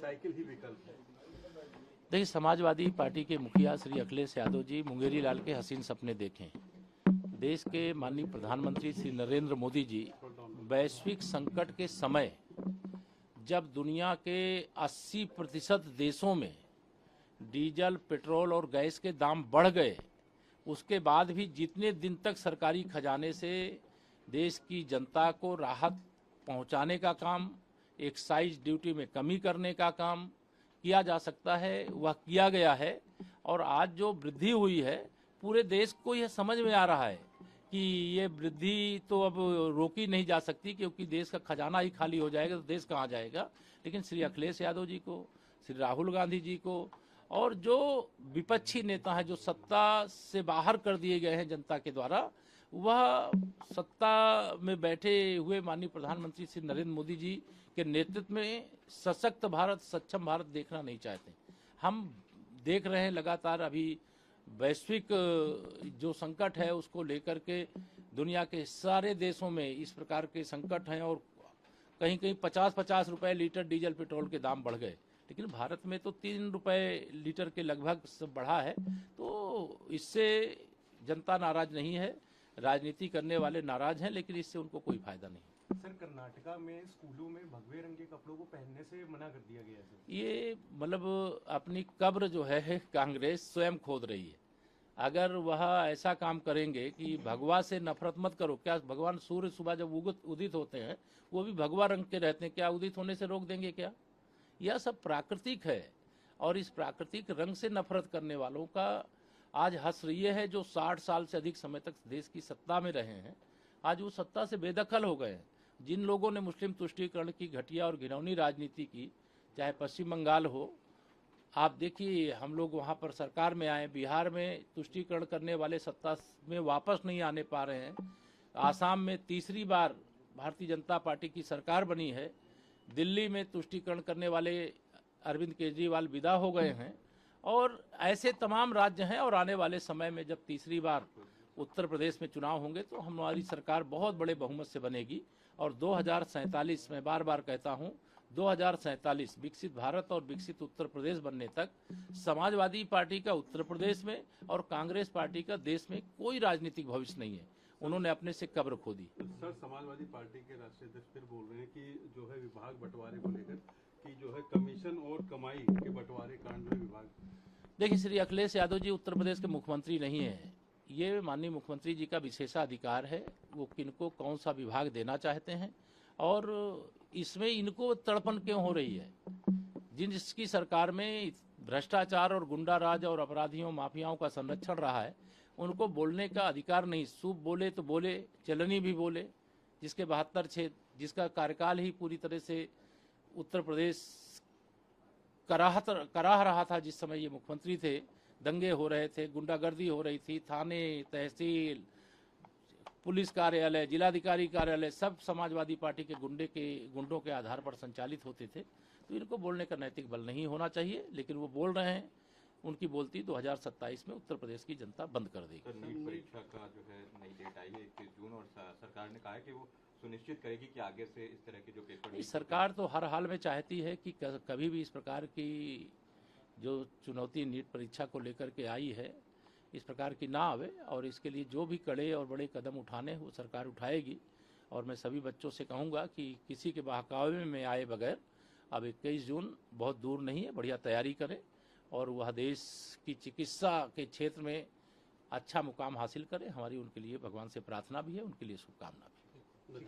Cycle ही विकल्प है। देखिए, समाजवादी पार्टी के मुखिया श्री अखिलेश यादव जी मुंगेरी लाल के हसीन सपने देखें। देश के माननीय प्रधानमंत्री श्री नरेंद्र मोदी जी वैश्विक संकट के समय जब दुनिया के 80% देशों में डीजल, पेट्रोल और गैस के दाम बढ़ गए, उसके बाद भी जितने दिन तक सरकारी खजाने से देश की जनता को राहत पहुंचाने का काम, एक्साइज ड्यूटी में कमी करने का काम किया जा सकता है, वह किया गया है। और आज जो वृद्धि हुई है, पूरे देश को यह समझ में आ रहा है कि ये वृद्धि तो अब रोकी नहीं जा सकती, क्योंकि देश का खजाना ही खाली हो जाएगा तो देश कहाँ जाएगा। लेकिन श्री अखिलेश यादव जी को, श्री राहुल गांधी जी को और जो विपक्षी नेता हैं जो सत्ता से बाहर कर दिए गए हैं जनता के द्वारा, वह सत्ता में बैठे हुए माननीय प्रधानमंत्री श्री नरेंद्र मोदी जी के नेतृत्व में सशक्त भारत, सक्षम भारत देखना नहीं चाहते। हम देख रहे हैं लगातार अभी वैश्विक जो संकट है उसको लेकर के दुनिया के सारे देशों में इस प्रकार के संकट हैं और कहीं कहीं 50-50 रुपए लीटर डीजल पेट्रोल के दाम बढ़ गए, लेकिन भारत में तो 3 रुपए लीटर के लगभग सब बढ़ा है। तो इससे जनता नाराज नहीं है, राजनीति करने वाले नाराज हैं, लेकिन इससे उनको कोई फायदा नहीं। सर, कर्नाटका में स्कूलों में भगवे रंग के कपड़ों को पहनने से मना कर दिया गया है। ये मतलब अपनी कब्र जो है कांग्रेस स्वयं खोद रही है। अगर वह ऐसा काम करेंगे कि भगवा से नफरत मत करो, क्या भगवान सूर्य सुबह जब उदित होते हैं वो भी भगवा रंग के रहते हैं, क्या उदित होने से रोक देंगे क्या? यह सब प्राकृतिक है और इस प्राकृतिक रंग से नफरत करने वालों का आज हश्र ये है जो 60 साल से अधिक समय तक देश की सत्ता में रहे हैं, आज वो सत्ता से बेदखल हो गए हैं। जिन लोगों ने मुस्लिम तुष्टीकरण की घटिया और घिनौनी राजनीति की, चाहे पश्चिम बंगाल हो, आप देखिए हम लोग वहाँ पर सरकार में आए, बिहार में तुष्टीकरण करने वाले सत्ता में वापस नहीं आने पा रहे हैं, आसाम में तीसरी बार भारतीय जनता पार्टी की सरकार बनी है, दिल्ली में तुष्टीकरण करने वाले अरविंद केजरीवाल विदा हो गए हैं, और ऐसे तमाम राज्य हैं। और आने वाले समय में जब तीसरी बार उत्तर प्रदेश में चुनाव होंगे तो हमारी सरकार बहुत बड़े बहुमत से बनेगी और 2047 में बार बार कहता हूं, 2047 विकसित भारत और विकसित उत्तर प्रदेश बनने तक समाजवादी पार्टी का उत्तर प्रदेश में और कांग्रेस पार्टी का देश में कोई राजनीतिक भविष्य नहीं है। उन्होंने अपने से कब्र खोदी। सर, समाजवादी पार्टी के राष्ट्रीय अध्यक्ष फिर बोल रहे हैं कि जो है विभाग बंटवारे को लेकर कि जो है कमीशन और कमाई के बंटवारे कांड में विभाग। देखिए, श्री अखिलेश यादव जी उत्तर प्रदेश के मुख्यमंत्री नहीं है, ये माननीय मुख्यमंत्री जी का विशेषाधिकार है, वो किनको कौन सा विभाग देना चाहते हैं और इसमें इनको तड़पन क्यों हो रही है। जिसकी सरकार में भ्रष्टाचार और गुंडा राज और अपराधियों माफियाओं का संरक्षण रहा है, उनको बोलने का अधिकार नहीं। सूप बोले तो बोले, चलनी भी बोले, जिसके 72 छेद, जिसका कार्यकाल ही पूरी तरह से उत्तर प्रदेश कराह रहा था। जिस समय ये मुख्यमंत्री थे, दंगे हो रहे थे, गुंडागर्दी हो रही थी, थाने, तहसील, पुलिस कार्यालय, जिलाधिकारी कार्यालय सब समाजवादी पार्टी के गुंडों के आधार पर संचालित होते थे। तो इनको बोलने का नैतिक बल नहीं होना चाहिए, लेकिन वो बोल रहे हैं। उनकी बोलती 2027 में उत्तर प्रदेश की जनता बंद कर देगी। नीट परीक्षा का जो है नई डेट आई है 21 जून और सरकार ने कहा है कि वो सुनिश्चित करेगी कि आगे से इस तरह के जो पेपर। सरकार तो हर हाल में चाहती है कि कभी भी इस प्रकार की जो चुनौती नीट परीक्षा को लेकर के आई है, इस प्रकार की ना आवे, और इसके लिए जो भी कड़े और बड़े कदम उठाने वो सरकार उठाएगी। और मैं सभी बच्चों से कहूँगा कि किसी के बहकावे में आए बगैर अब 21 जून बहुत दूर नहीं है, बढ़िया तैयारी करें और वह देश की चिकित्सा के क्षेत्र में अच्छा मुकाम हासिल करें। हमारी उनके लिए भगवान से प्रार्थना भी है, उनके लिए शुभकामना भी।